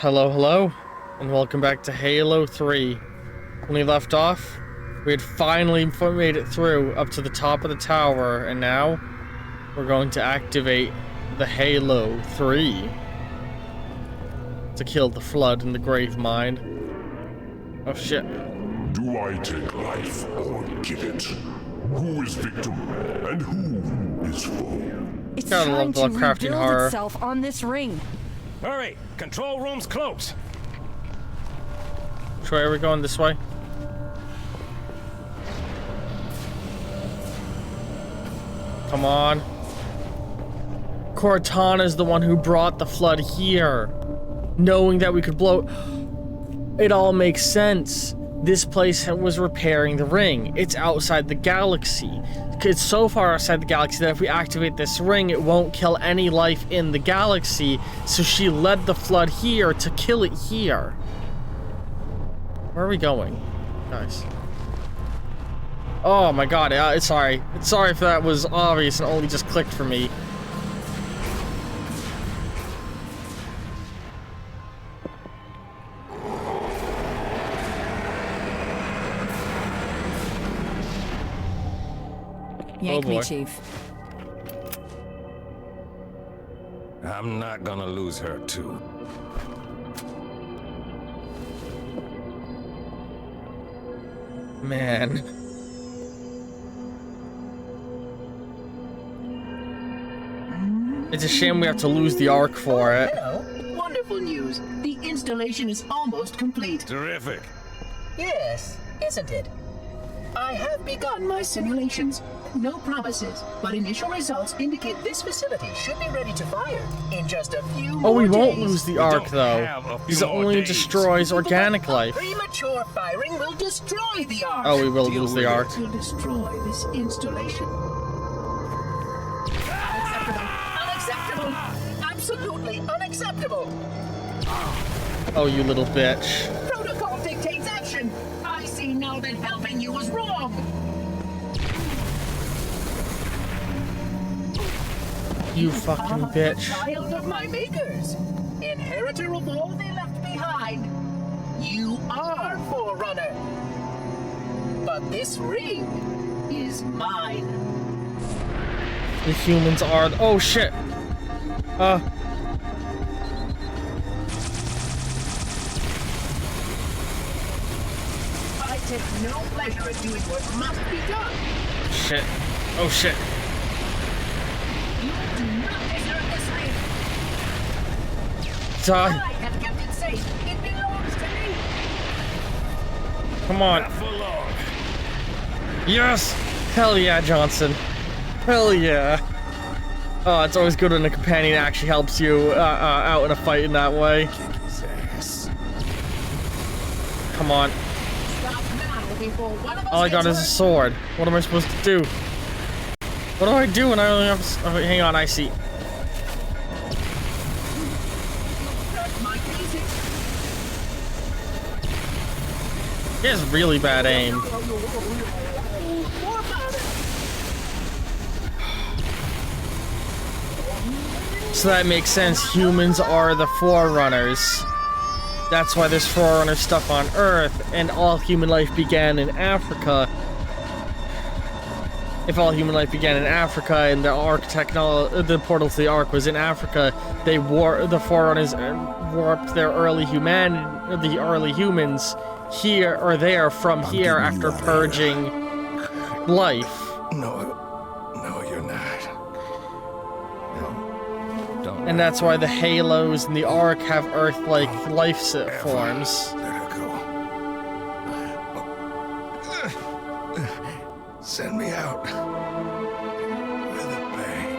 Hello, and welcome back to Halo 3. When we left off, we had finally made it through up to the top of the tower, and now we're going to activate the Halo 3 to kill the Flood and the Gravemind. Oh shit. Do I take life or give it? Who is victim and who is foe? It's Gotta trying love to Lovecraftian rebuild horror. itself on this ring. Hurry! Control room's close! Which way are we going? This way? Come on. Cortana's the one who brought the Flood here. Knowing that we could blow... It all makes sense. This place was repairing the ring. It's outside the galaxy. It's so far outside the galaxy that if we activate this ring, it won't kill any life in the galaxy. So she led the Flood here to kill it here. Where are we going, guys? Oh my god, sorry. Sorry if that was obvious and only just clicked for me. Yank Oh, me, boy. Chief. I'm not gonna lose her, too. Man. It's a shame we have to lose the Ark for it. Hello. Wonderful news. The installation is almost complete. Terrific. Yes, isn't it? I have begun my simulations. No promises, but initial results indicate this facility should be ready to fire in just a few Oh, we more won't days. lose the We Ark, don't though. have a few Because it more only days. destroys organic life. Premature firing will destroy the Ark. Oh, we will Deal lose with the it. Ark. Will destroy this installation. Unacceptable! Unacceptable! Absolutely unacceptable! Oh, you little bitch. Protocol dictates action! I see now that helping you was wrong! You fucking bitch. Child of my makers! Inheritor of all they left behind! You are Forerunner! But this ring is mine! The humans are... Oh, shit. I take no pleasure in doing what must be done! Shit. Oh, shit. You do not deserve this ring! Die. I have kept it safe! It belongs to me! Come on. Not for long. Yes! Hell yeah, Johnson. Hell yeah. Oh, it's always good when a companion actually helps you out in a fight in that way. Come on. Stop now before one of us All I got gets is a hurt. sword. What am I supposed to do? What do I do when I only have... Oh, wait, hang on, I see. Hurt my basic. He has really bad aim. So that makes sense. Humans are the Forerunners. That's why there's Forerunner stuff on Earth, and all human life began in Africa. If all human life began in Africa and the Ark the portal to the Ark was in Africa, the Forerunners warped their early the early humans here or there from here after purging life. No, you're not. No, don't. And that's why the Halos and the Ark have Earth-like life forms. Let her go. Send me out. With a bang.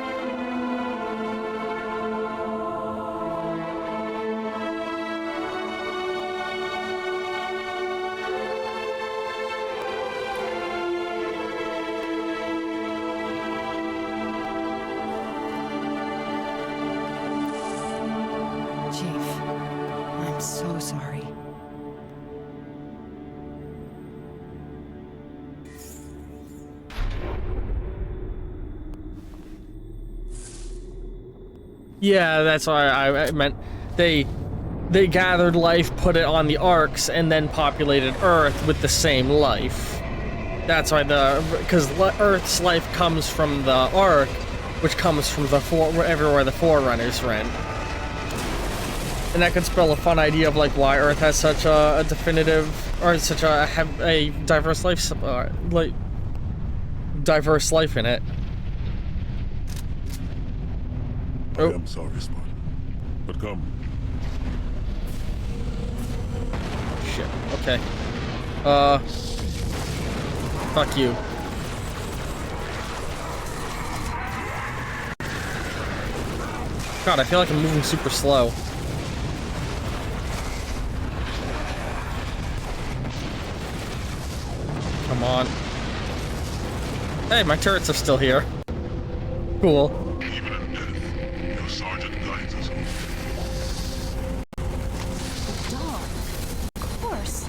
Chief, I'm so sorry. Yeah, that's why I meant they they gathered life, put it on the arcs, and then populated Earth with the same life. That's why because Earth's life comes from the arc, which comes from everywhere the Forerunners ran. And that could spell a fun idea of like why Earth has such a definitive, or such a diverse life, diverse life in it. I am sorry, Spot. But come. Shit. Okay. Fuck you. God, I feel like I'm moving super slow. Come on. Hey, my turrets are still here. Cool. Even in death, your sergeant guides us. Dawn. Of course.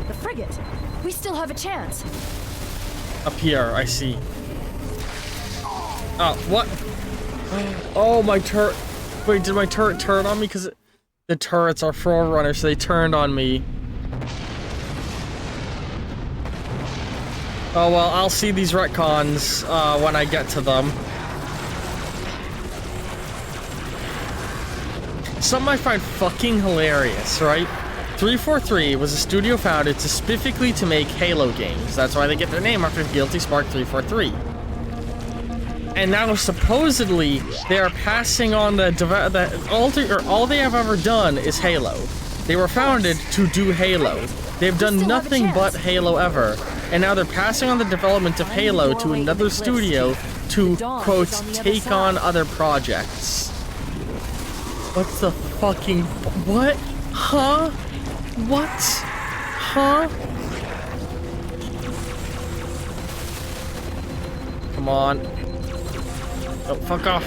The frigate. We still have a chance. Up here, I see. Oh, what? Oh, my turret. Wait, did my turret turn on me? Because the turrets are Forerunners, so they turned on me. Oh, well, I'll see these retcons when I get to them. Something I find fucking hilarious, right? 343 was a studio founded specifically to make Halo games. That's why they get their name after Guilty Spark 343. And now supposedly they are passing on all they have ever done is Halo. They were founded to do Halo. They've done nothing but Halo ever. And now they're passing on the development of Halo to another studio to, quote, take on other projects. What's the fucking... What? Huh? What? Huh? Come on. Oh, fuck off.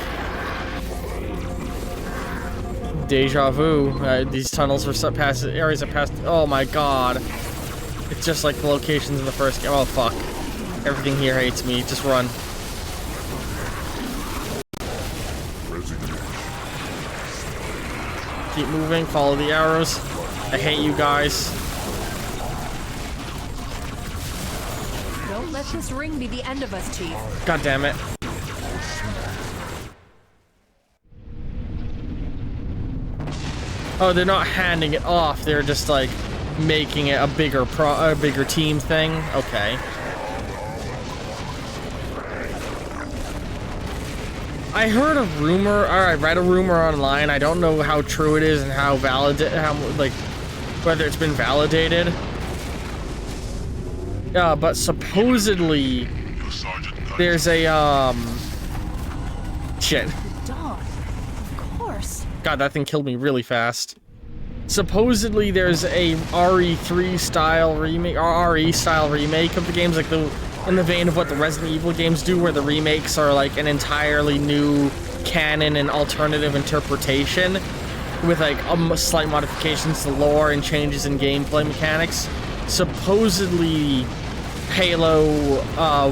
Deja vu. These tunnels are past areas are past. Oh my god. It's just like the locations in the first game. Oh fuck. Everything here hates me. Just run. Keep moving. Follow the arrows. I hate you guys. Don't let this ring be the end of us, Chief. God damn it. Oh, they're not handing it off. They're just like making it a bigger team thing. Okay. I heard a rumor, or I read a rumor online. I don't know how true it is and how whether it's been validated. Yeah, but supposedly there's a shit. Dawn. Of course. God, that thing killed me really fast. Supposedly there's a RE3 style remake, or RE style remake of the games, like in the vein of what the Resident Evil games do, where the remakes are like an entirely new canon and alternative interpretation with like slight modifications to lore and changes in gameplay mechanics. Supposedly Halo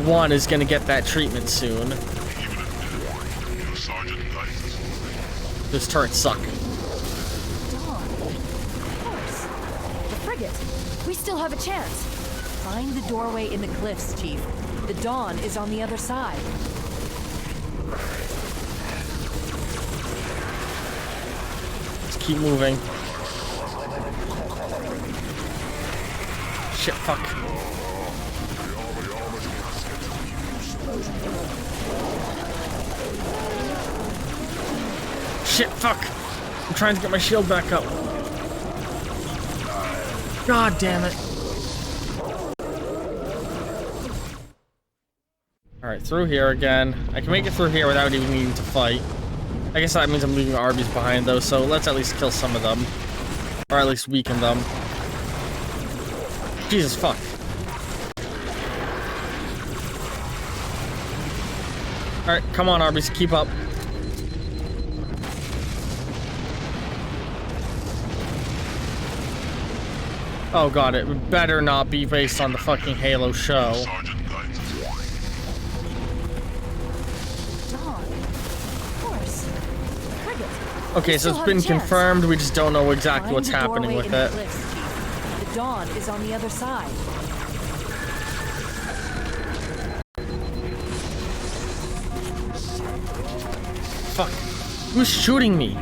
1 is gonna get that treatment soon. Those turrets suck. Dawn. Of course. The frigate. We still have a chance. Find the doorway in the cliffs, Chief. The Dawn is on the other side. Let's keep moving. Shit, fuck. Shit, fuck. I'm trying to get my shield back up. God damn it. Alright, through here again. I can make it through here without even needing to fight. I guess that means I'm leaving Arby's behind though, so let's at least kill some of them. Or at least weaken them. Jesus fuck. Alright, come on Arby's, keep up. Oh god, it better not be based on the fucking Halo show. Dawn. Of course. Frigate. Okay, so still it's have been a chance. confirmed. We just don't know exactly Find what's the happening doorway with in the it. cliffs, Chief. The dawn is on the other side. Fuck. Who's shooting me?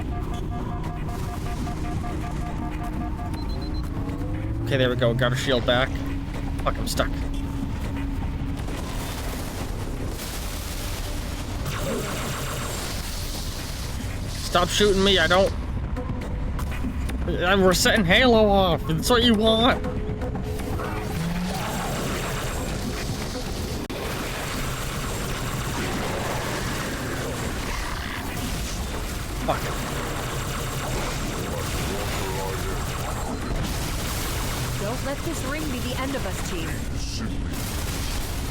Okay, there we go. Got her shield back. Fuck, I'm stuck. Stop shooting me. I don't... We're setting Halo off. That's what you want. Fuck. Don't let this ring be the end of us, Chief.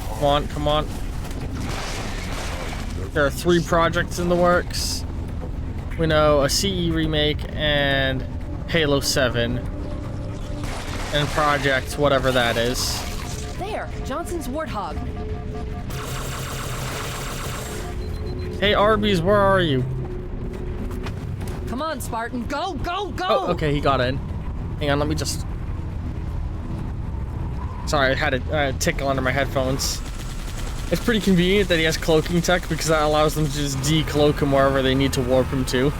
Come on, come on. There are 3 projects in the works. We know a CE remake and Halo 7. And Project, whatever that is. There, Johnson's Warthog. Hey Arby's, where are you? Come on, Spartan. Go, go, go! Oh, okay, he got in. Hang on, let me just... Sorry, I had a tickle under my headphones. It's pretty convenient that he has cloaking tech because that allows them to just decloak him wherever they need to warp him to.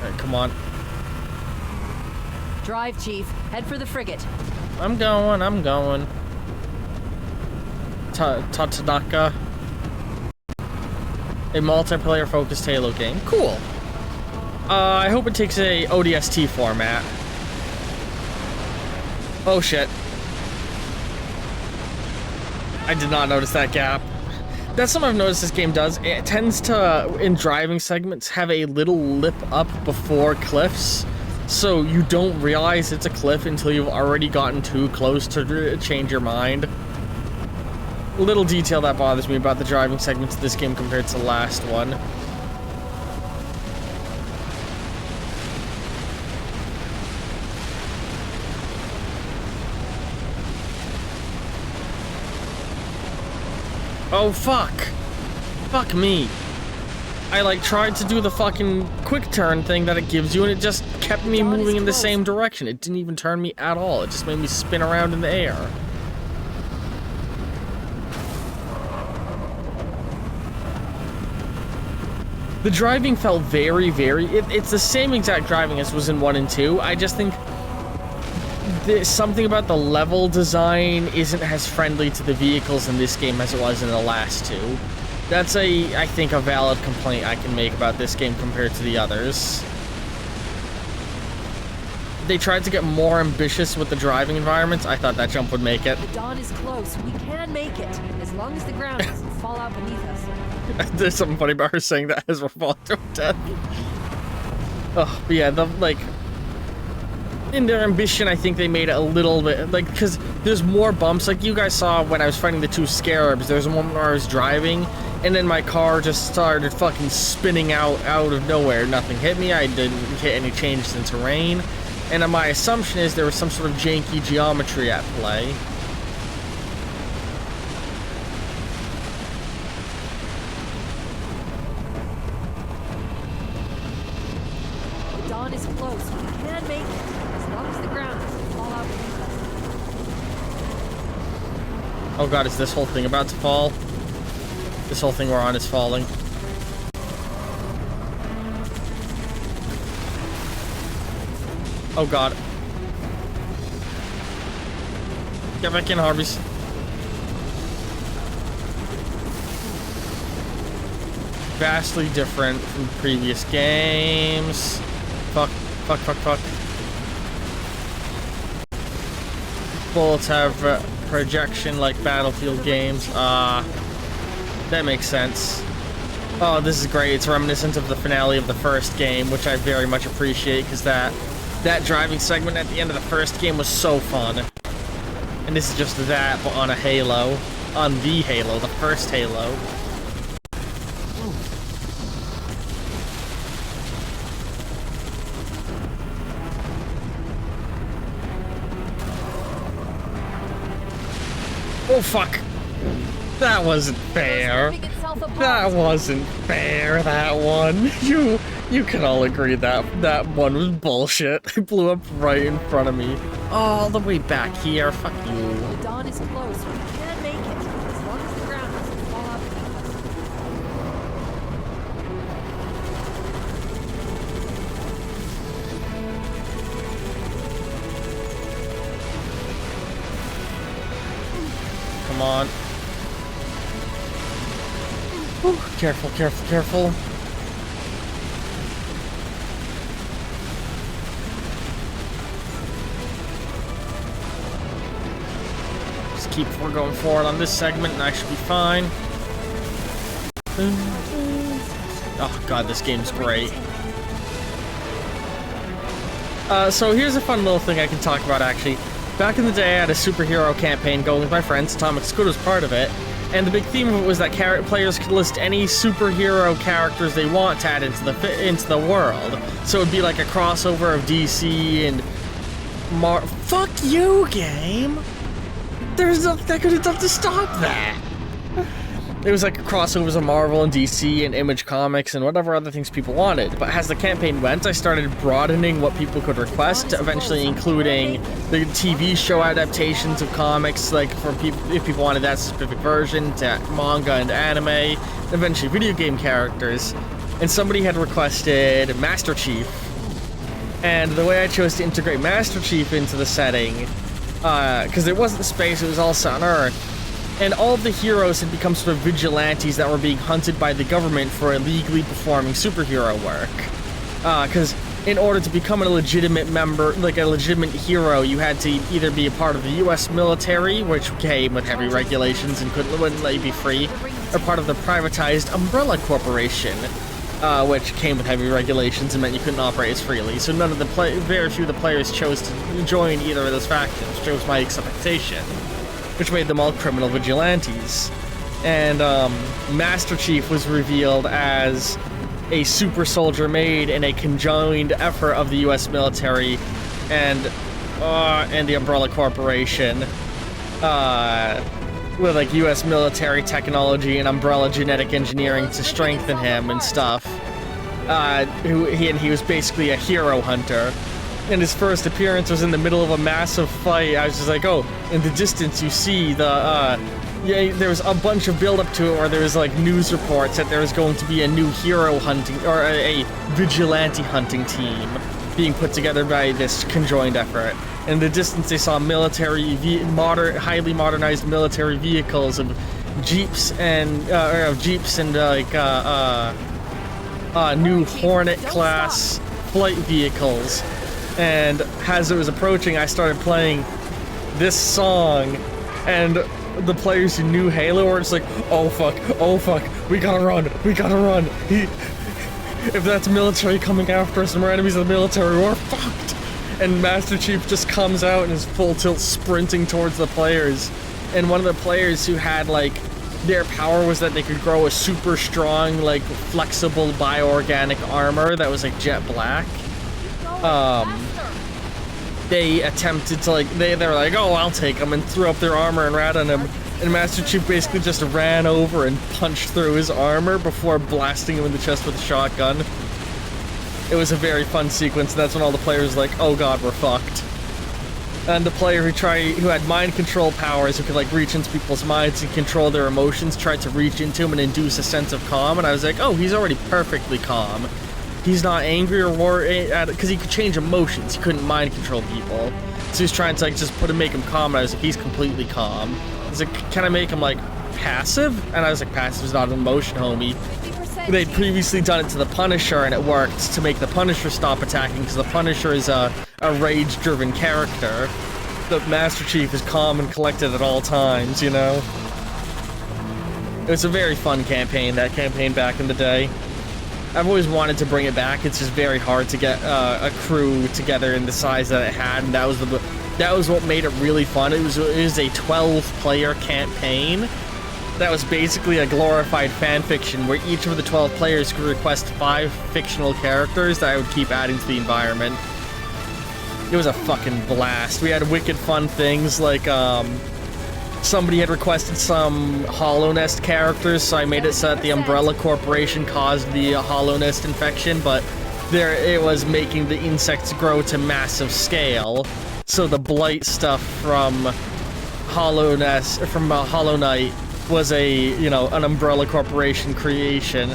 Alright, come on. Drive, Chief. Head for the frigate. I'm going, I'm going. Tatanaka. A multiplayer-focused Halo game. Cool. I hope it takes a ODST format. Oh shit. I did not notice that gap. That's something I've noticed this game does. It tends to, in driving segments, have a little lip up before cliffs. So you don't realize it's a cliff until you've already gotten too close to change your mind. Little detail that bothers me about the driving segments of this game compared to the last one. Oh, fuck. Fuck me. I, like, tried to do the fucking quick turn thing that it gives you, and it just kept me moving in the same direction. It didn't even turn me at all. It just made me spin around in the air. The driving felt very, it's the same exact driving as was in 1 and 2. I just think there's something about the level design isn't as friendly to the vehicles in this game as it was in the last 2. That's I think, a valid complaint I can make about this game compared to the others. They tried to get more ambitious with the driving environments. I thought that jump would make it. The dawn is close. We can make it, as long as the ground doesn't fall out beneath us. There's something funny about her saying that as we're falling to our death. Oh, but yeah, in their ambition, I think they made it a little bit, like, because there's more bumps. Like, you guys saw when I was fighting the 2 scarabs, there's a moment where I was driving, and then my car just started fucking spinning out of nowhere. Nothing hit me, I didn't hit any changes in terrain, and my assumption is there was some sort of janky geometry at play. The dawn is close. We can make it, as long as the ground doesn't fall out beneath us. Oh god, is this whole thing about to fall? This whole thing we're on is falling. Oh god. Get back in, Harveys. Vastly different from previous games. Fuck. Bullets have projection like Battlefield games. That makes sense. Oh, this is great. It's reminiscent of the finale of the first game, which I very much appreciate, because that driving segment at the end of the first game was so fun. And this is just that, but on a Halo. On the Halo, the first Halo. Oh, fuck. That wasn't fair. Moving itself Alpha Pond. That wasn't fair, that one. You can all agree that one was bullshit. It blew up right in front of me. All the way back here. Fuck you. The dawn is close. We can make it. As long as the ground doesn't fall out beneath us. Come on. Whew, careful, careful, careful. Just keep going forward on this segment and I should be fine. Oh god, this game's great. So here's a fun little thing I can talk about actually. Back in the day, I had a superhero campaign going with my friends. Atomic Squid was part of it. And the big theme of it was that players could list any superhero characters they want to add into the world. So it'd be like a crossover of DC and Fuck you, game! There's nothing I could have done to stop that! It was like crossovers of Marvel and DC and Image Comics and whatever other things people wanted. But as the campaign went, I started broadening what people could request, eventually including the TV show adaptations of comics, like for people if people wanted that specific version, to manga and anime, eventually video game characters. And somebody had requested Master Chief. And the way I chose to integrate Master Chief into the setting, because it wasn't space, it was all set on Earth. And all of the heroes had become sort of vigilantes that were being hunted by the government for illegally performing superhero work. Because in order to become a legitimate member, like a legitimate hero, you had to either be a part of the US military, which came with heavy regulations and wouldn't let you be free, or part of the privatized Umbrella Corporation, which came with heavy regulations and meant you couldn't operate as freely. So very few of the players chose to join either of those factions, which was my expectation, which made them all criminal vigilantes. And Master Chief was revealed as a super soldier made in a conjoined effort of the US military and the Umbrella Corporation, with like US military technology and Umbrella genetic engineering to strengthen him and stuff. He was basically a hero hunter. And his first appearance was in the middle of a massive fight. I was just like, oh, in the distance you see there was a bunch of build up to it where there was like news reports that there was going to be a new hero hunting, or a vigilante hunting team being put together by this conjoined effort. In the distance they saw highly modernized military vehicles of Jeeps and new Hornet class flight vehicles. And as it was approaching, I started playing this song, and the players who knew Halo were just like, oh fuck, we gotta run. If that's military coming after us and we're enemies of the military, we're fucked. And Master Chief just comes out and is full tilt sprinting towards the players. And one of the players who had like, their power was that they could grow a super strong, like flexible bioorganic armor that was like jet black. They attempted to they were like, oh, I'll take him, and threw up their armor and ran on him. And Master Chief basically just ran over and punched through his armor before blasting him in the chest with a shotgun. It was a very fun sequence, and that's when all the players were like, oh god, we're fucked. And the player who had mind control powers, who could like reach into people's minds and control their emotions, tried to reach into him and induce a sense of calm, and I was like, oh, he's already perfectly calm. He's not angry or worried, because he could change emotions. He couldn't mind control people. So he's trying to like just make him calm, and I was like, he's completely calm. I was like, can I make him like passive? And I was like, passive is not an emotion, homie. They'd previously done it to the Punisher, and it worked to make the Punisher stop attacking, because the Punisher is a rage-driven character. The Master Chief is calm and collected at all times, you know? It was a very fun campaign, that campaign back in the day. I've always wanted to bring it back. It's just very hard to get a crew together in the size that it had, and that was what made it really fun. It was a 12-player campaign that was basically a glorified fan fiction where each of the 12 players could request 5 fictional characters that I would keep adding to the environment. It was a fucking blast. We had wicked fun things like somebody had requested some Hollow Nest characters, so I made it so that the Umbrella Corporation caused the Hollow Nest infection, but it was making the insects grow to massive scale. So the blight stuff from Hollow Knight was an Umbrella Corporation creation.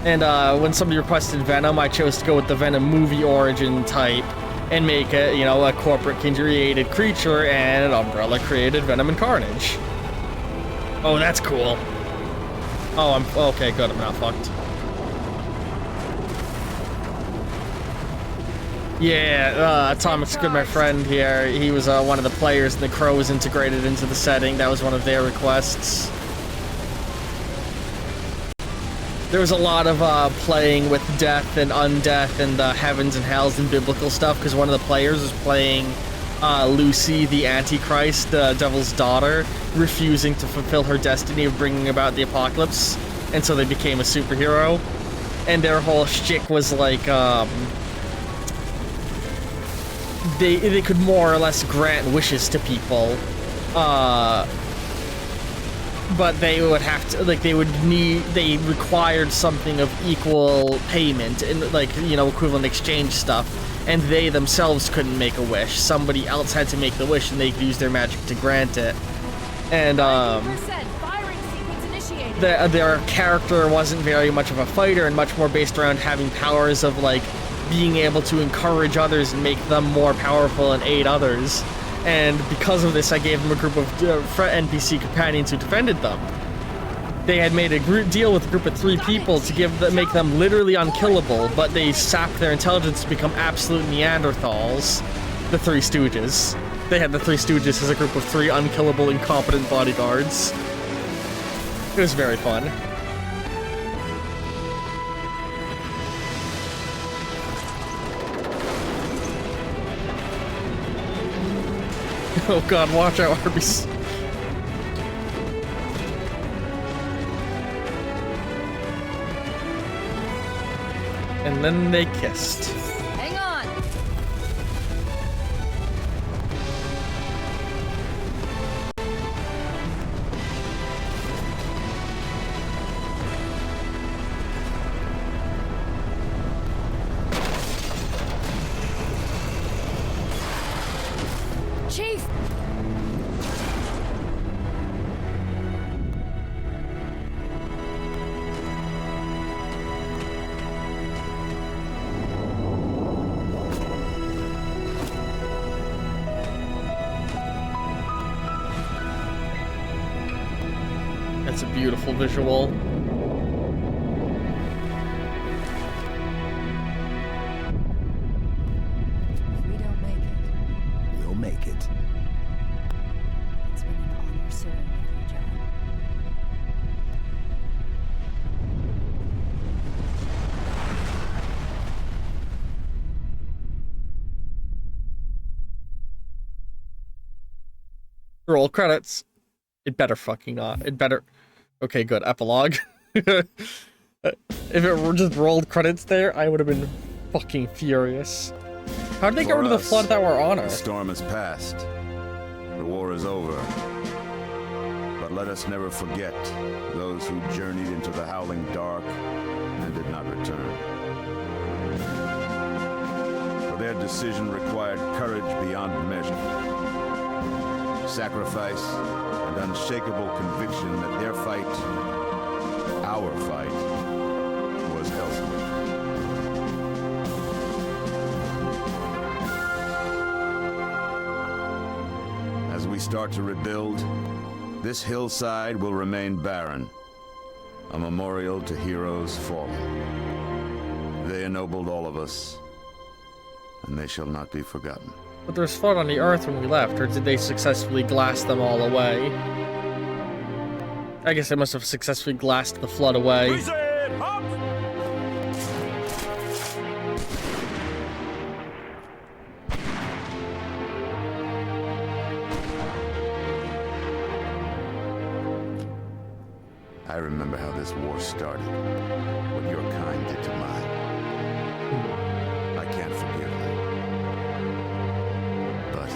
And when somebody requested Venom, I chose to go with the Venom movie origin type and make it, a corporate created creature, and an Umbrella created Venom and Carnage. Oh, that's cool. Oh, okay, good, I'm not fucked. Yeah, Atomic's good, my friend here. He was one of the players, and the Crow was integrated into the setting. That was one of their requests. There was a lot of playing with death and undeath and heavens and hells and biblical stuff, because one of the players was playing Lucy, the Antichrist, the Devil's daughter, refusing to fulfill her destiny of bringing about the apocalypse, and so they became a superhero. And their whole shtick was like, they could more or less grant wishes to people, but they would have to, they required something of equal payment and, equivalent exchange stuff, and they themselves couldn't make a wish. Somebody else had to make the wish, and they could use their magic to grant it. And, their character wasn't very much of a fighter, and much more based around having powers of, being able to encourage others and make them more powerful and aid others. And because of this, I gave them a group of NPC companions who defended them. They had made a deal with a group of 3 people to make them literally unkillable, but they sapped their intelligence to become absolute Neanderthals. The Three Stooges. They had the Three Stooges as a group of 3 unkillable, incompetent bodyguards. It was very fun. Oh god, watch out, Arby's. And then they kissed. Hang on! Chief! That's a beautiful visual. If we don't make it, We'll make it. it's been an honor serving with you, John. Roll credits. It better fucking not. It better... Okay, good. Epilogue. If it just rolled credits there, I would have been fucking furious. How did they get rid of the flood that were on The her? storm has passed. The war is over. But let us never forget those who journeyed into the howling dark and did not return. For their decision required courage beyond measure, sacrifice, and unshakable conviction that their fight, our fight, was elsewhere. As we start to rebuild, this hillside will remain barren, a memorial to heroes fallen. They ennobled all of us, and they shall not be forgotten. But there was flood on the earth when we left, or did they successfully glass them all away? I guess they must have successfully glassed the flood away. I remember how this war started, what your kind did to mine. I can't forgive them. But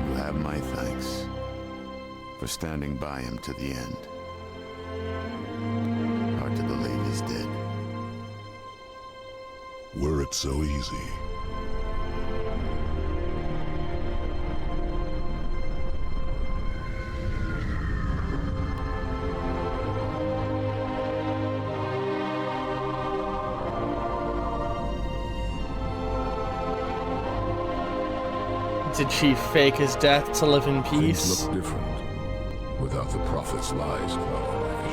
you have my thanks. for standing by him to the end. Hard to believe he's dead. Were it so easy. Did Chief fake his death to live in Things peace? look different without the prophet's lies of Valorage.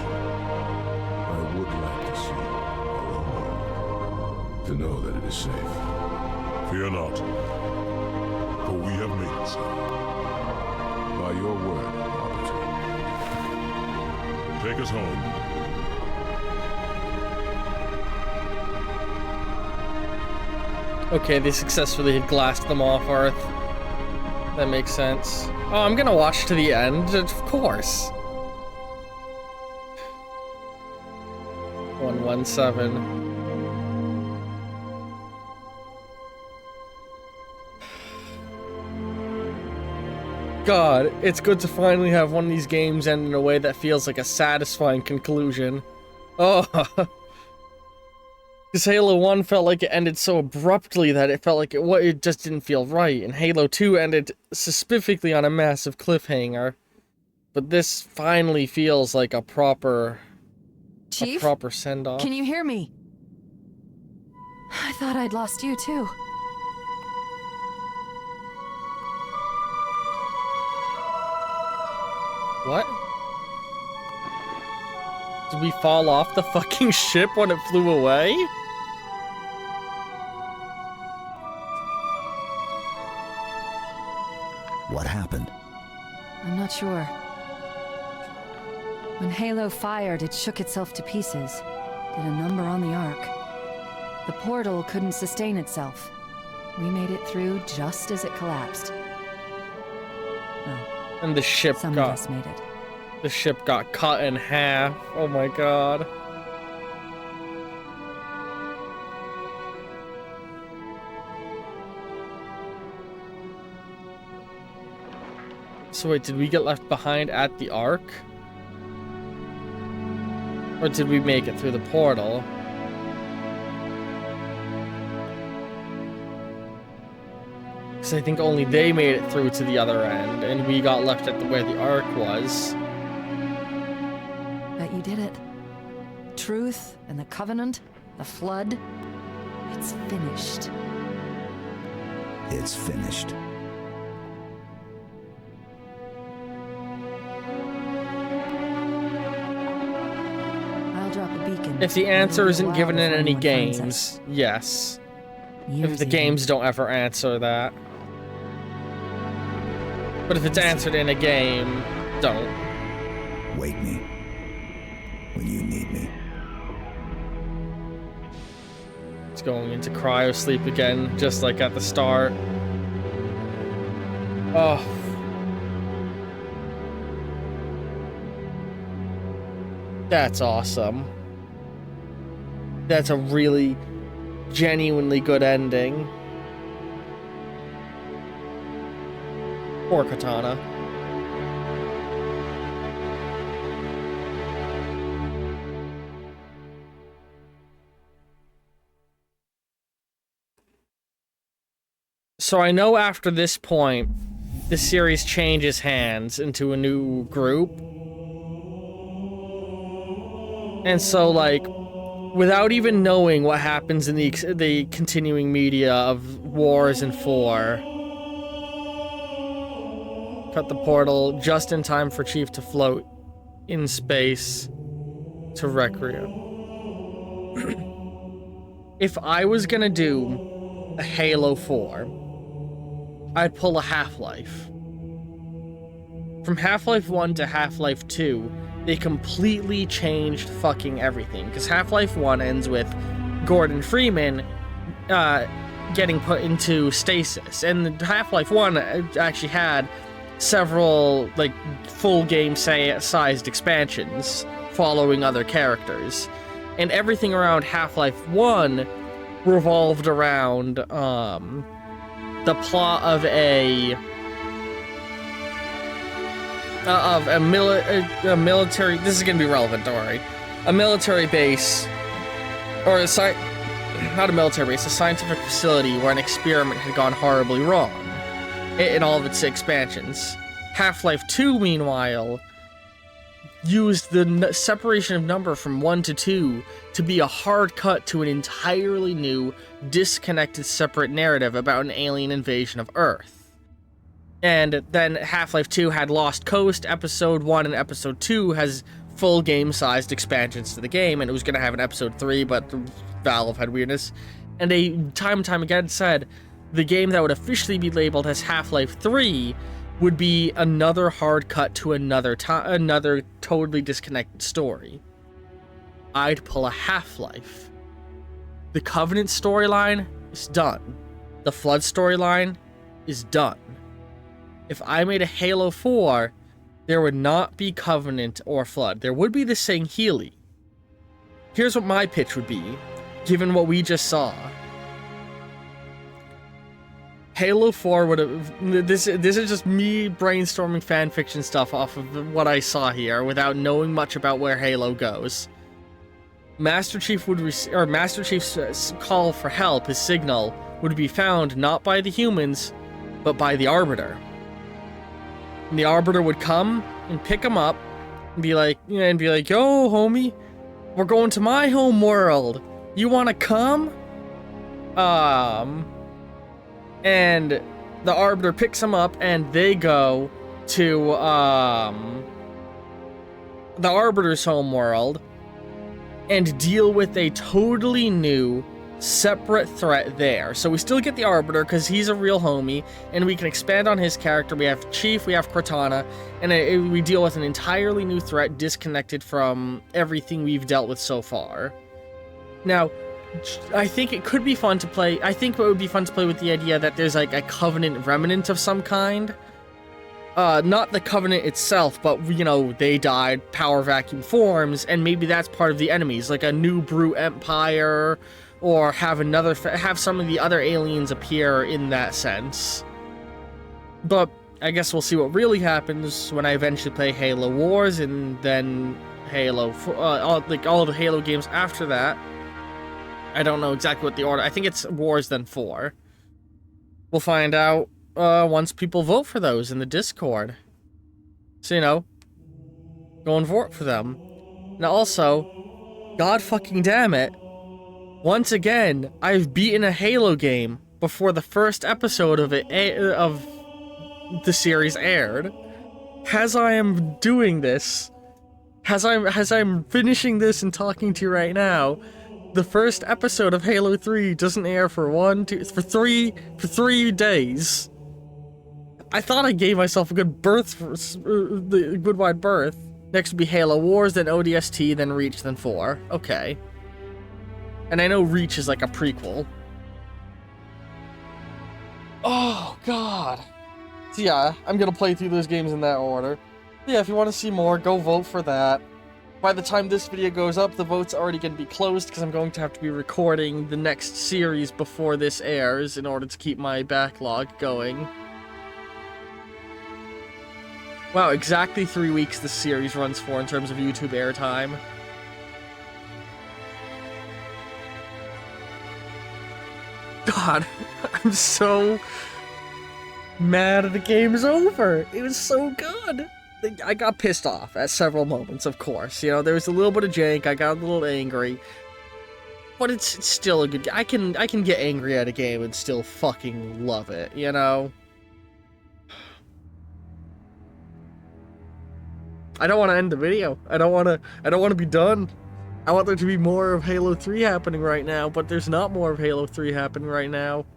I would like to see our own world, to know that it is safe. Fear not, for we have made it so. By your word, Arbiter. Take us home. Okay, they successfully had glassed them off Earth. That makes sense. Oh, I'm gonna watch to the end, of course. 117. God, it's good to finally have one of these games end in a way that feels like a satisfying conclusion. Oh, because Halo 1 felt like it ended so abruptly that it felt like it just didn't feel right, and Halo 2 ended specifically on a massive cliffhanger. But this finally feels like a proper Chief? send-off. Can you hear me? I thought I'd lost you too. What? Did we fall off the fucking ship when it flew away? What happened? I'm not sure. When Halo fired, it shook itself to pieces. Did a number on the Ark. The portal couldn't sustain itself. We made it through just as it collapsed. Oh, And the ship some of got us made it. the ship got cut in half. Oh my god. So wait, did we get left behind at the Ark? Or did we make it through the portal? Because I think only they made it through to the other end, and we got left at where the Ark was. Bet you did it. Truth and the Covenant, the Flood. It's finished. It's finished. I'll drop a beacon. If the answer It'll be a isn't while given in before any anyone finds us. games, yes. If Years the even. games don't ever answer that. But if it's answered in a game, don't. Wake me when you need me. It's going into cryo sleep again, just like at the start. Oh. That's awesome. That's a really genuinely good ending. Poor Katana. So I know after this point, the series changes hands into a new group. And so, like, without even knowing what happens in the continuing media of Wars and 4, cut the portal just in time for Chief to float in space to Requiem. If I was gonna do a Halo 4, I'd pull a Half-Life. From Half-Life 1 to Half-Life 2, they completely changed fucking everything. Because Half-Life 1 ends with Gordon Freeman getting put into stasis. And Half-Life 1 actually had several, like, full game sized expansions following other characters. And everything around Half-Life 1 revolved around the plot of a of a military. This is gonna be relevant. Don't worry. A military base, or not a military base, a scientific facility where an experiment had gone horribly wrong in all of its expansions. Half-Life 2, meanwhile, used the separation of number from 1 to 2 to be a hard cut to an entirely new, disconnected, separate narrative about an alien invasion of Earth. And then Half-Life 2 had Lost Coast, Episode 1 and Episode 2 has full game-sized expansions to the game, and it was going to have an Episode 3, but Valve had weirdness. And they time and time again said the game that would officially be labeled as Half-Life 3 would be another hard cut to another totally disconnected story. I'd pull a Half-Life. The Covenant storyline is done. The Flood storyline is done. If I made a Halo 4, there would not be Covenant or Flood. There would be the Sangheili. Here's what my pitch would be, given what we just saw. Halo 4 would have... This is just me brainstorming fanfiction stuff off of what I saw here without knowing much about where Halo goes. Master Chief's call for help, his signal, would be found not by the humans, but by the Arbiter. And the Arbiter would come and pick him up and be like, yo, homie, we're going to my home world. You want to come? And the Arbiter picks him up and they go to the Arbiter's home world and deal with a totally new, separate threat there. So we still get the Arbiter because he's a real homie, and we can expand on his character. We have Chief, we have Cortana, and we deal with an entirely new threat disconnected from everything we've dealt with so far. Now, I think it could be fun to play. I think it would be fun to play with the idea that there's like a Covenant remnant of some kind. Not the Covenant itself, but, you know, they died, power vacuum forms, and maybe that's part of the enemies, like a new Brute Empire, or have some of the other aliens appear in that sense. But I guess we'll see what really happens when I eventually play Halo Wars, and then Halo, all the Halo games after that. I don't know exactly what the order. I think it's Wars then 4. We'll find out once people vote for those in the Discord. So, you know, go and vote for them. Now also, god fucking damn it, once again, I've beaten a Halo game before the first episode of of the series aired. As I am doing this, as I'm finishing this and talking to you right now, the first episode of Halo 3 doesn't air for 3 days. I thought I gave myself a good good wide berth. Next would be Halo Wars, then ODST, then Reach, then 4. Okay. And I know Reach is like a prequel. Oh, God. So yeah, I'm gonna play through those games in that order. Yeah, if you want to see more, go vote for that. By the time this video goes up, the vote's already going to be closed because I'm going to have to be recording the next series before this airs in order to keep my backlog going. Wow, exactly 3 weeks this series runs for in terms of YouTube airtime. God, I'm so mad the game's over. It was so good. I got pissed off at several moments, of course. You know, there was a little bit of jank, I got a little angry. But it's still a good game. I can get angry at a game and still fucking love it, you know? I don't want to end the video. I don't want to be done. I want there to be more of Halo 3 happening right now, but there's not more of Halo 3 happening right now.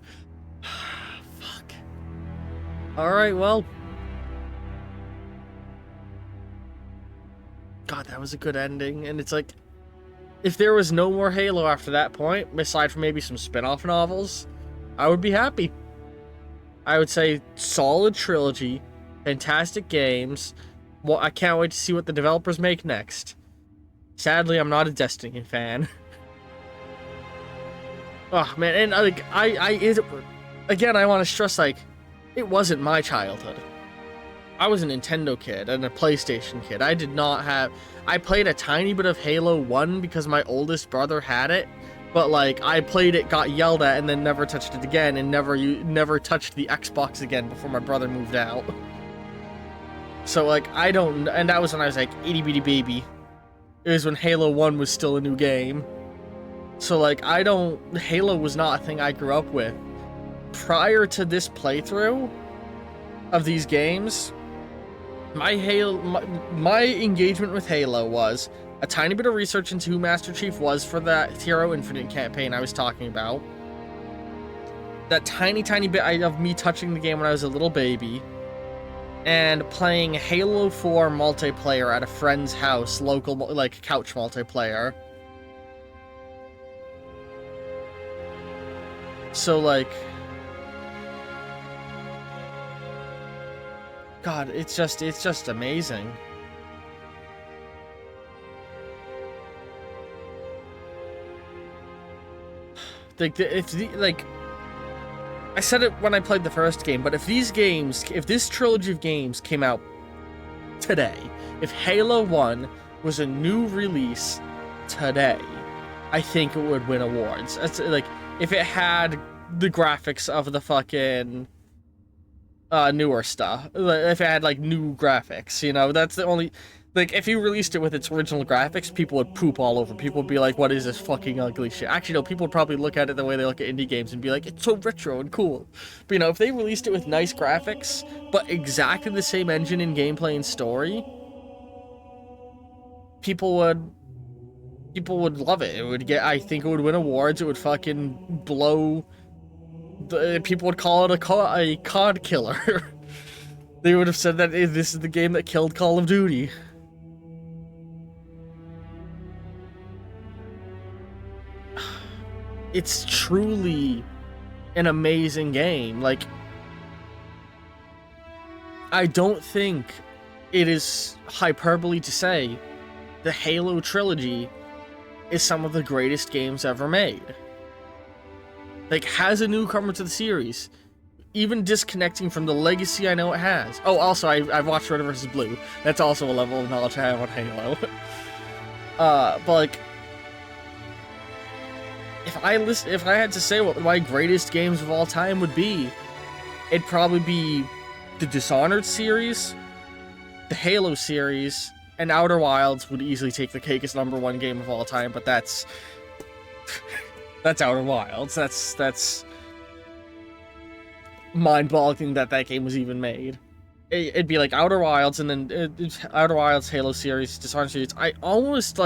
Fuck. Alright, well. God, that was a good ending, and it's like, if there was no more Halo after that point, aside from maybe some spin-off novels, I would be happy. I would say solid trilogy, fantastic games. Well, I can't wait to see what the developers make next. Sadly, I'm not a Destiny fan. Oh man, and like again, I want to stress, like, it wasn't my childhood. I was a Nintendo kid and a PlayStation kid. I did not have... I played a tiny bit of Halo 1 because my oldest brother had it. But, like, I played it, got yelled at, and then never touched it again, and never touched the Xbox again before my brother moved out. So, like, I don't... And that was when I was, like, itty-bitty baby. It was when Halo 1 was still a new game. So, like, I don't... Halo was not a thing I grew up with. Prior to this playthrough of these games, my engagement with Halo was a tiny bit of research into who Master Chief was for that Hero Infinite campaign I was talking about. That tiny bit of me touching the game when I was a little baby. And playing Halo 4 multiplayer at a friend's house, local, like, couch multiplayer. So, like... God, it's just amazing. Like, I said it when I played the first game, but if this trilogy of games came out today, if Halo 1 was a new release today, I think it would win awards. It's like, if it had the graphics of the fucking newer stuff, if it had like new graphics, you know, that's the only... Like, if you released it with its original graphics, people would poop all over. People would be like, what is this fucking ugly shit? Actually, no, people would probably look at it the way they look at indie games and be like, it's so retro and cool. But, you know, if they released it with nice graphics, but exactly the same engine and gameplay and story, people would love it. It would get... I think it would win awards. It would fucking blow... people would call it a COD killer. They would have said that this is the game that killed Call of Duty. It's truly an amazing game. Like, I don't think it is hyperbole to say the Halo trilogy is some of the greatest games ever made. Like, as a newcomer to the series, even disconnecting from the legacy I know it has. Oh, also, I've watched Red vs. Blue. That's also a level of knowledge I have on Halo. But, like, if I had to say what my greatest games of all time would be, it'd probably be the Dishonored series, the Halo series, and Outer Wilds would easily take the cake as #1 game of all time, but that's... that's Outer Wilds. That's mind-boggling that game was even made. It'd be like Outer Wilds, and then Outer Wilds, Halo series, Dishonored series. I almost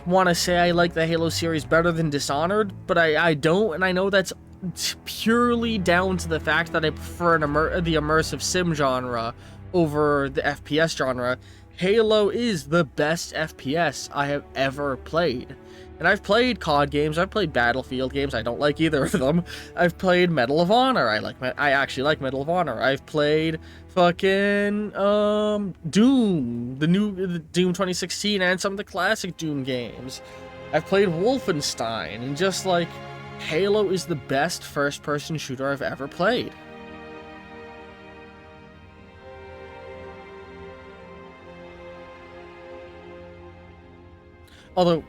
want to say I like the Halo series better than Dishonored, but I don't, and I know that's purely down to the fact that I prefer the immersive sim genre over the FPS genre. Halo is the best FPS I have ever played. And I've played COD games, I've played Battlefield games, I don't like either of them. I've played Medal of Honor, I actually like Medal of Honor. I've played fucking Doom, the new Doom 2016, and some of the classic Doom games. I've played Wolfenstein, and just like, Halo is the best first-person shooter I've ever played. Although,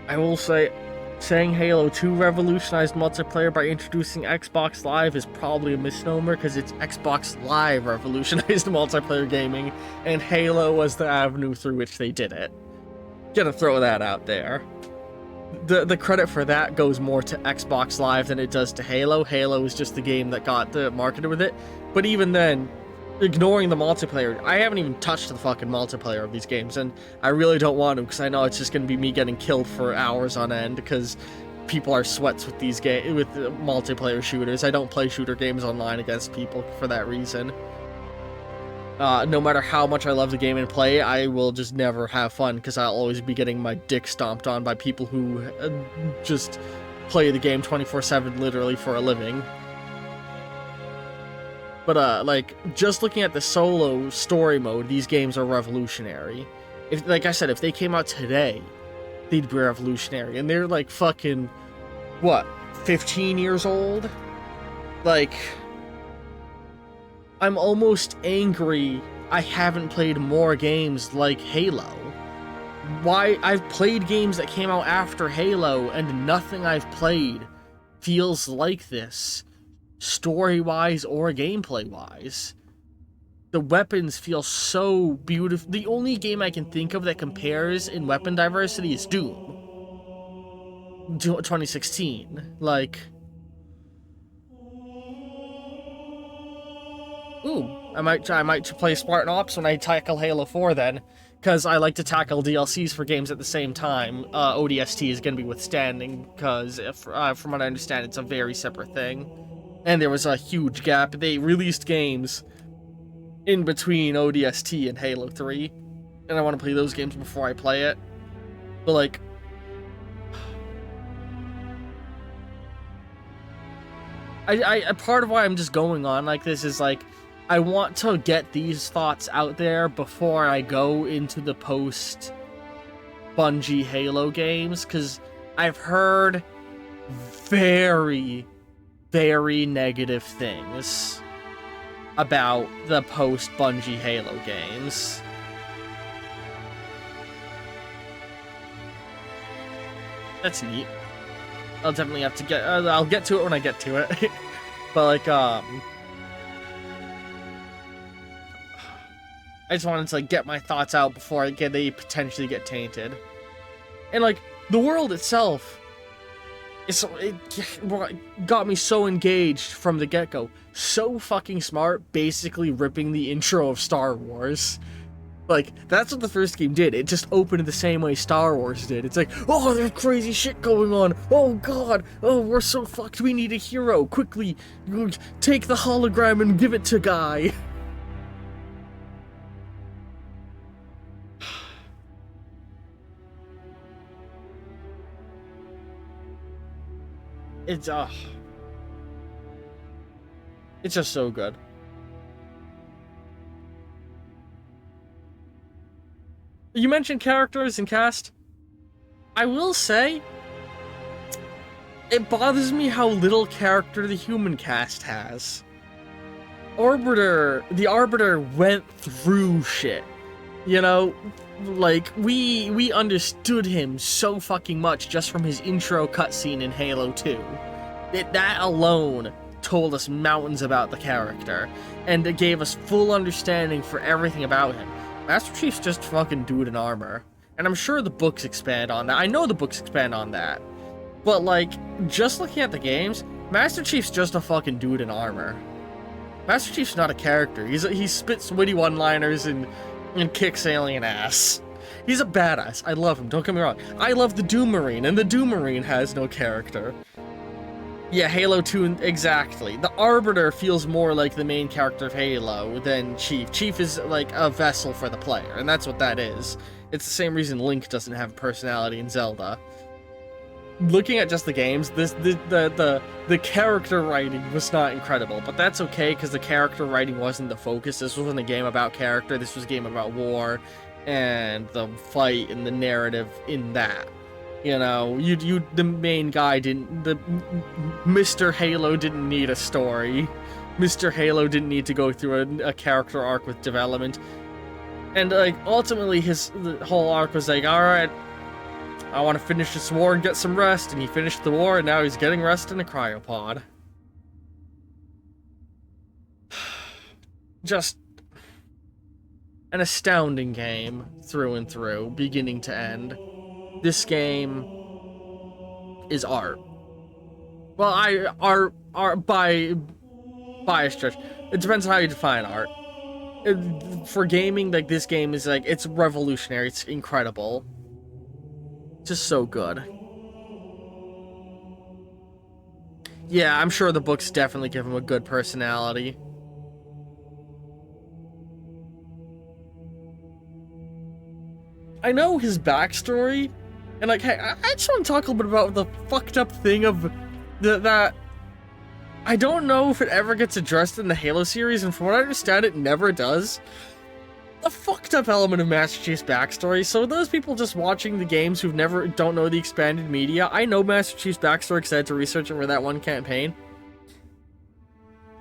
I will say, saying Halo 2 revolutionized multiplayer by introducing Xbox Live is probably a misnomer, because it's Xbox Live revolutionized multiplayer gaming, and Halo was the avenue through which they did it. Gonna throw that out there. The credit for that goes more to Xbox Live than it does to Halo. Halo is just the game that got marketed with it. But even then, ignoring the multiplayer, I haven't even touched the fucking multiplayer of these games, and I really don't want to, because I know it's just going to be me getting killed for hours on end, because people are sweats with these with multiplayer shooters. I don't play shooter games online against people for that reason. No matter how much I love the game and play, I will just never have fun, because I'll always be getting my dick stomped on by people who just play the game 24/7 literally for a living. But, like, just looking at the solo story mode, these games are revolutionary. If, like I said, if they came out today, they'd be revolutionary. And they're, like, fucking, what, 15 years old? Like, I'm almost angry I haven't played more games like Halo. Why I've played games that came out after Halo, and nothing I've played feels like this, story-wise or gameplay-wise. The weapons feel so beautiful. The only game I can think of that compares in weapon diversity is Doom 2016. Like, ooh, I might play Spartan Ops when I tackle Halo 4 then, because I like to tackle DLCs for games at the same time. ODST is going to be withstanding, because from what I understand, it's a very separate thing. And there was a huge gap. They released games in between ODST and Halo 3, and I want to play those games before I play it. But, like, I part of why I'm just going on like this is, like, I want to get these thoughts out there before I go into the post Bungie Halo games, because I've heard very, very negative things about the post Bungie Halo games. That's neat. I'll definitely have to get, I'll get to it when I get to it. But, like, I just wanted to, like, get my thoughts out before they potentially get tainted. And, like, the world itself, it got me so engaged from the get-go. So fucking smart, basically ripping the intro of Star Wars. Like, that's what the first game did. It just opened the same way Star Wars did. It's like, oh, there's crazy shit going on. Oh, God. Oh, we're so fucked. We need a hero. Quickly, take the hologram and give it to Guy. It's just so good. You mentioned characters and cast. I will say, it bothers me how little character the human cast has. The Arbiter went through shit. You know, like, we understood him so fucking much just from his intro cutscene in Halo 2. That alone told us mountains about the character, and it gave us full understanding for everything about him. Master Chief's just fucking dude in armor. And I'm sure the books expand on that. I know the books expand on that. But, like, just looking at the games, Master Chief's just a fucking dude in armor. Master Chief's not a character. He spits witty one-liners and kicks alien ass. He's a badass. I love him, don't get me wrong. I love the Doom Marine, and the Doom Marine has no character. Yeah, Halo 2, exactly. The Arbiter feels more like the main character of Halo than Chief. Chief is like a vessel for the player, and that's what that is. It's the same reason Link doesn't have a personality in Zelda. Looking at just the games, the character writing was not incredible, but that's okay because the character writing wasn't the focus. This wasn't a game about character, this was a game about war and the fight and the narrative in that. You know, the main guy Mr. Halo didn't need a story. Mr. Halo didn't need to go through a character arc with development. And, like, ultimately the whole arc was like, alright, I want to finish this war and get some rest, and he finished the war, and now he's getting rest in a cryopod. Just an astounding game through and through, beginning to end. This game is art. Well, art by a stretch. It depends on how you define art. For gaming, like, this game is, like, it's revolutionary, it's incredible. Just so good. Yeah, I'm sure the books definitely give him a good personality. I know his backstory, and, like, hey, I just want to talk a little bit about the fucked up thing of that. I don't know if it ever gets addressed in the Halo series, and from what I understand, it never does. The fucked up element of Master Chief's backstory. So those people just watching the games who don't know the expanded media, I know Master Chief's backstory because I had to research it for that one campaign.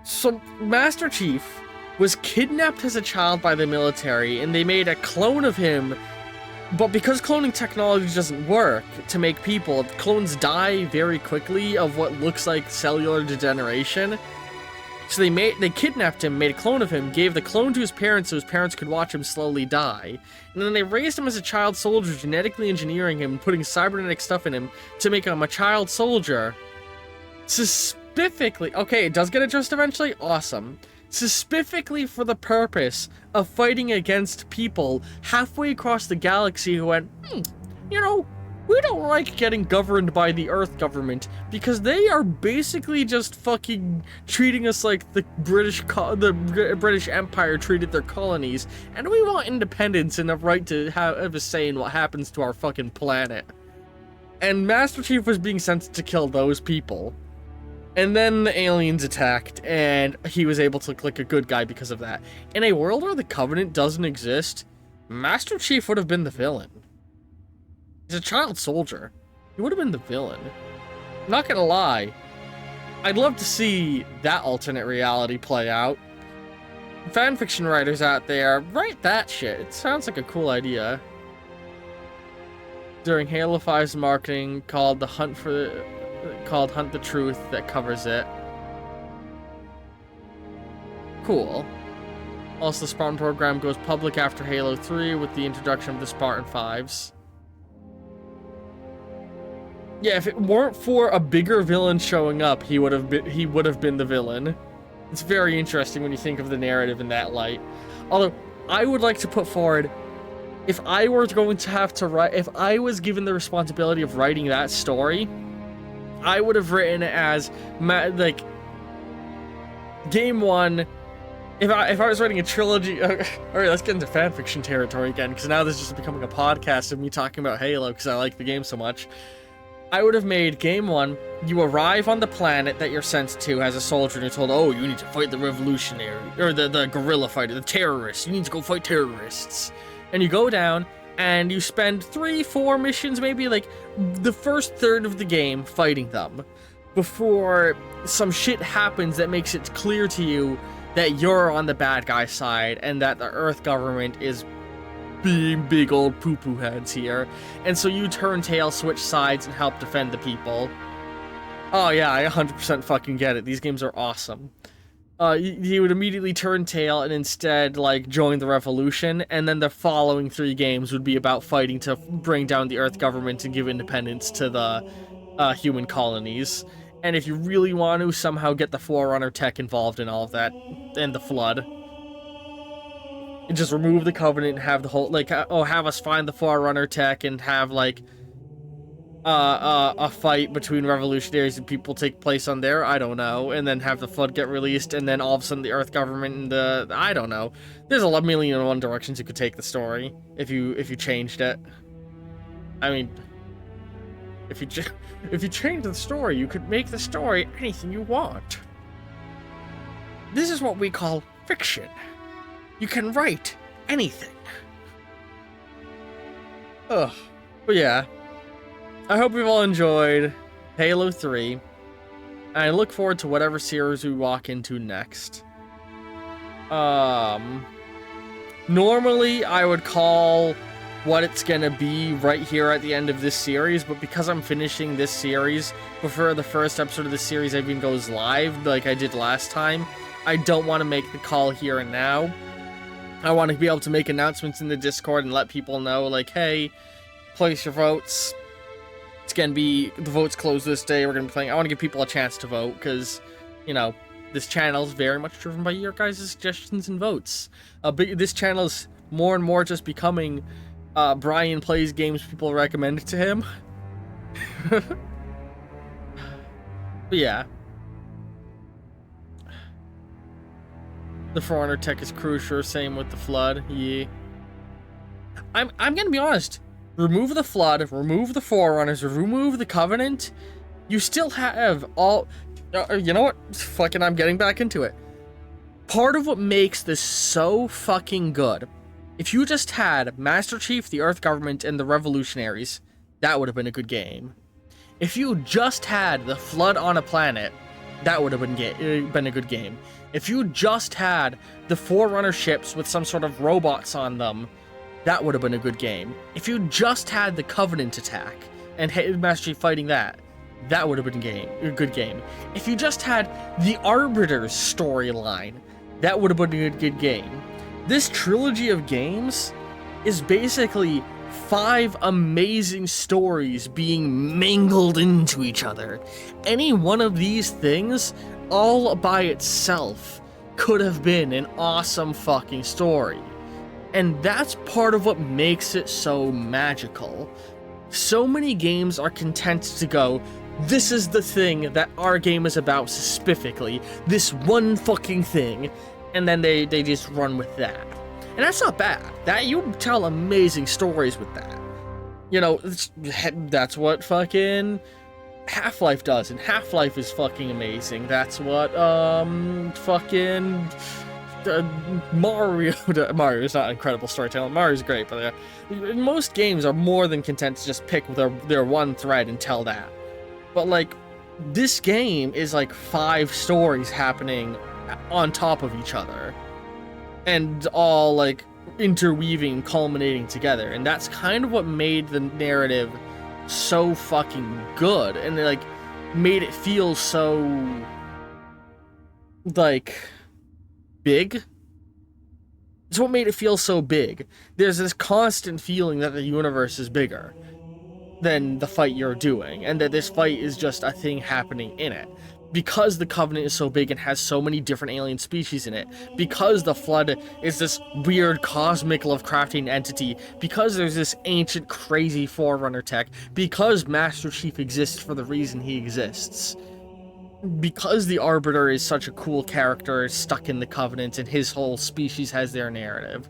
So Master Chief was kidnapped as a child by the military, and they made a clone of him. But because cloning technology doesn't work to make people, clones die very quickly of what looks like cellular degeneration. So they kidnapped him, made a clone of him, gave the clone to his parents so his parents could watch him slowly die. And then they raised him as a child soldier, genetically engineering him, putting cybernetic stuff in him to make him a child soldier. Specifically, okay, it does get addressed eventually, awesome. Specifically for the purpose of fighting against people halfway across the galaxy who went, you know, we don't like getting governed by the Earth government because they are basically just fucking treating us like the British Empire treated their colonies, and we want independence and the right to have a say in what happens to our fucking planet. And Master Chief was being sent to kill those people. And then the aliens attacked, and he was able to look like a good guy because of that. In a world where the Covenant doesn't exist, Master Chief would have been the villain. He's a child soldier. He would have been the villain. I'm not gonna lie. I'd love to see that alternate reality play out. Fanfiction writers out there, write that shit. It sounds like a cool idea. During Halo 5's marketing called Hunt the Truth that covers it. Cool. Also, the Spartan program goes public after Halo 3 with the introduction of the Spartan 5s. Yeah, if it weren't for a bigger villain showing up, he would have been the villain. It's very interesting when you think of the narrative in that light. Although, I would like to put forward, if I were going to have to write, if I was given the responsibility of writing that story, I would have written it as, like, game one. If I was writing a trilogy, alright, let's get into fanfiction territory again, because now this is just becoming a podcast of me talking about Halo, because I like the game so much. I would have made game one, you arrive on the planet that you're sent to as a soldier, and you're told, oh, you need to fight the revolutionary, or the guerrilla fighter, the terrorists, you need to go fight terrorists. And you go down, and you spend 3-4 missions, maybe like the first third of the game fighting them, before some shit happens that makes it clear to you that you're on the bad guy side, and that the Earth government is being big old poo-poo heads here. And so you turn tail, switch sides, and help defend the people. Oh yeah, I 100% fucking get it. These games are awesome. You would immediately turn tail and instead, like, join the revolution, and then the following 3 games would be about fighting to bring down the Earth government and give independence to the human colonies. And if you really want to somehow get the Forerunner tech involved in all of that, and the Flood, and just remove the Covenant and have the whole, like, have us find the Forerunner tech and have, like, a fight between revolutionaries and people take place on there, I don't know, and then have the Flood get released, and then all of a sudden the Earth government and the, I don't know. There's a million and one directions you could take the story if you changed it. I mean, if you change the story, you could make the story anything you want. This is what we call fiction. You can write anything. Ugh. But yeah. I hope you've all enjoyed Halo 3. And I look forward to whatever series we walk into next. Normally I would call what it's gonna be right here at the end of this series, but because I'm finishing this series before the first episode of the series even goes live, like I did last time, I don't want to make the call here and now. I want to be able to make announcements in the Discord and let people know, like, hey, place your votes. It's gonna be, the votes close this day, we're gonna be playing. I want to give people a chance to vote, because, you know, this channel is very much driven by your guys' suggestions and votes. This channel is more and more just becoming Brian plays games people recommend to him. But yeah. The Forerunner tech is crucial, same with the Flood, yeah. I'm gonna be honest. Remove the Flood, remove the Forerunners, remove the Covenant. You still have all... you know what? Fucking, I'm getting back into it. Part of what makes this so fucking good, if you just had Master Chief, the Earth Government, and the Revolutionaries, that would have been a good game. If you just had the Flood on a planet, that would have been a good game. If you just had the Forerunner ships with some sort of robots on them, that would have been a good game. If you just had the Covenant attack and Master Chief fighting that, that would have been a good game. If you just had the Arbiter's storyline, that would have been a good game. This trilogy of games is basically 5 amazing stories being mingled into each other. Any one of these things, all by itself, could have been an awesome fucking story. And that's part of what makes it so magical. So many games are content to go, this is the thing that our game is about specifically, this one fucking thing, and then they just run with that. And that's not bad. That you tell amazing stories with that. You know, that's what fucking Half-Life does, and Half-Life is fucking amazing. That's what fucking Mario's not incredible storytelling. Mario's great, but most games are more than content to just pick their one thread and tell that. But like, this game is like 5 stories happening on top of each other, and all like interweaving, culminating together, and that's kind of what made the narrative so fucking good, and like made it feel so like big. It's what made it feel so big. There's this constant feeling that the universe is bigger than the fight you're doing, and that this fight is just a thing happening in it. Because the Covenant is so big and has so many different alien species in it, because the Flood is this weird cosmic Lovecraftian entity, because there's this ancient crazy Forerunner tech, because Master Chief exists for the reason he exists, because the Arbiter is such a cool character stuck in the Covenant and his whole species has their narrative.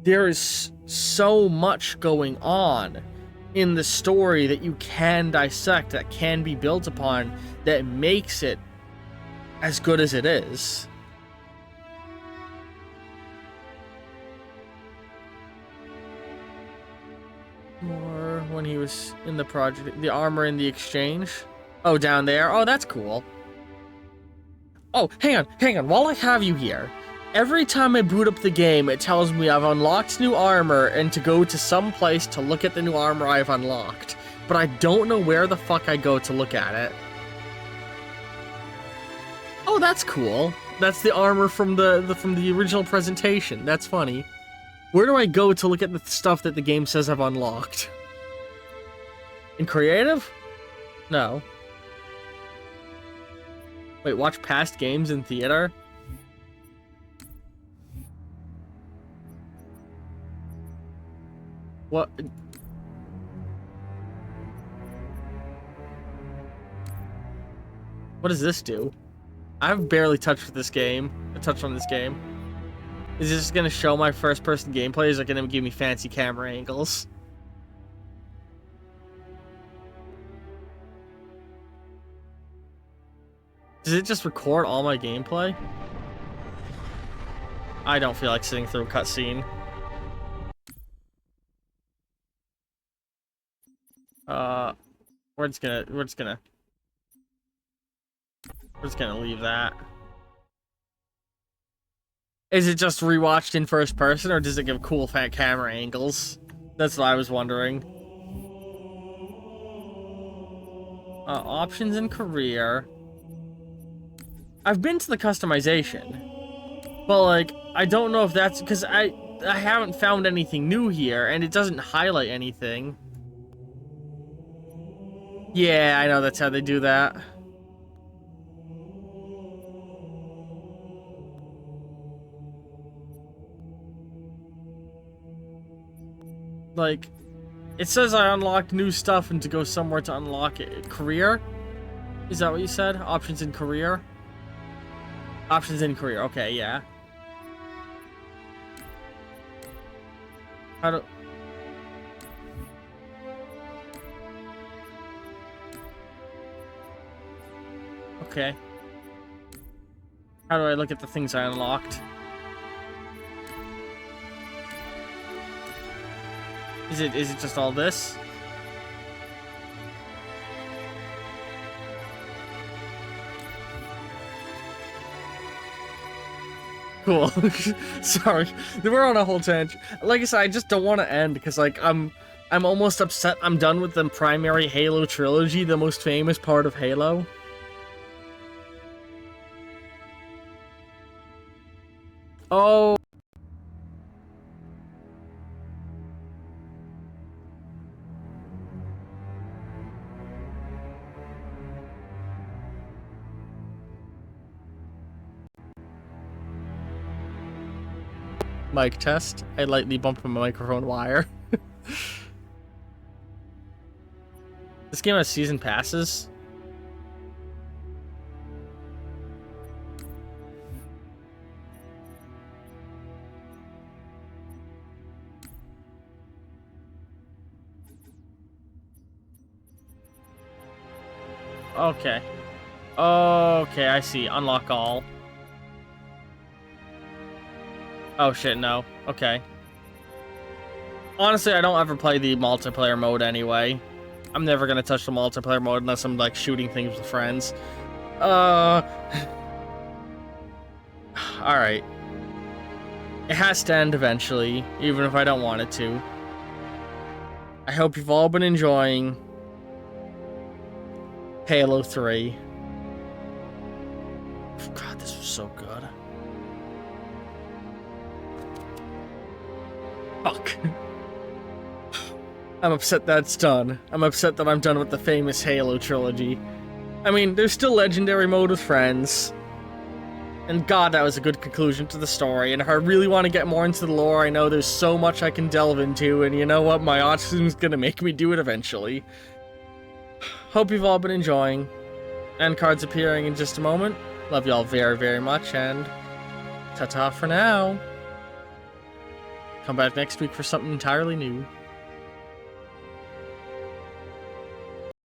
There is so much going on in the story that you can dissect, that can be built upon, that makes it as good as it is. More when he was in the project, the armor in the exchange. Oh, down there. Oh, that's cool. Oh, hang on. While I have you here, every time I boot up the game, it tells me I've unlocked new armor and to go to some place to look at the new armor I've unlocked. But I don't know where the fuck I go to look at it. Oh, that's cool. That's the armor from the original presentation. That's funny. Where do I go to look at the stuff that the game says I've unlocked? In creative? No. Wait, watch past games in theater? What? What does this do? I've barely touched this game. On this game. Is this just gonna show my first-person gameplay? Is it gonna give me fancy camera angles? Does it just record all my gameplay? I don't feel like sitting through a cutscene. We're just gonna leave that. Is it just rewatched in first person, or does it give cool fat camera angles? That's what I was wondering. Options and career. I've been to the customization, but like, I don't know if that's because I haven't found anything new here, and it doesn't highlight anything. Yeah, I know that's how they do that. Like, it says I unlocked new stuff and to go somewhere to unlock it. Career? Is that what you said? Options in career? Options in career. Okay, yeah. How do... Okay. How do I look at the things I unlocked? Is it just all this? Cool. Sorry, we're on a whole tangent. Like I said, I just don't want to end because like I'm almost upset. I'm done with the primary Halo trilogy, the most famous part of Halo. Oh. Mic test. I lightly bumped my microphone wire. This game has season passes. Okay. Okay, I see. Unlock all. Oh shit, no. Okay. Honestly, I don't ever play the multiplayer mode anyway. I'm never gonna touch the multiplayer mode unless I'm like shooting things with friends. Alright. It has to end eventually, even if I don't want it to. I hope you've all been enjoying Halo 3. God, this was so good. Fuck. I'm upset that it's done. I'm upset that I'm done with the famous Halo trilogy. I mean, there's still Legendary mode with friends. And god, that was a good conclusion to the story. And if I really want to get more into the lore, I know there's so much I can delve into. And you know what? My autism's gonna make me do it eventually. Hope you've all been enjoying. End cards appearing in just a moment. Love y'all very, very much. And ta-ta for now. Come back next week for something entirely new.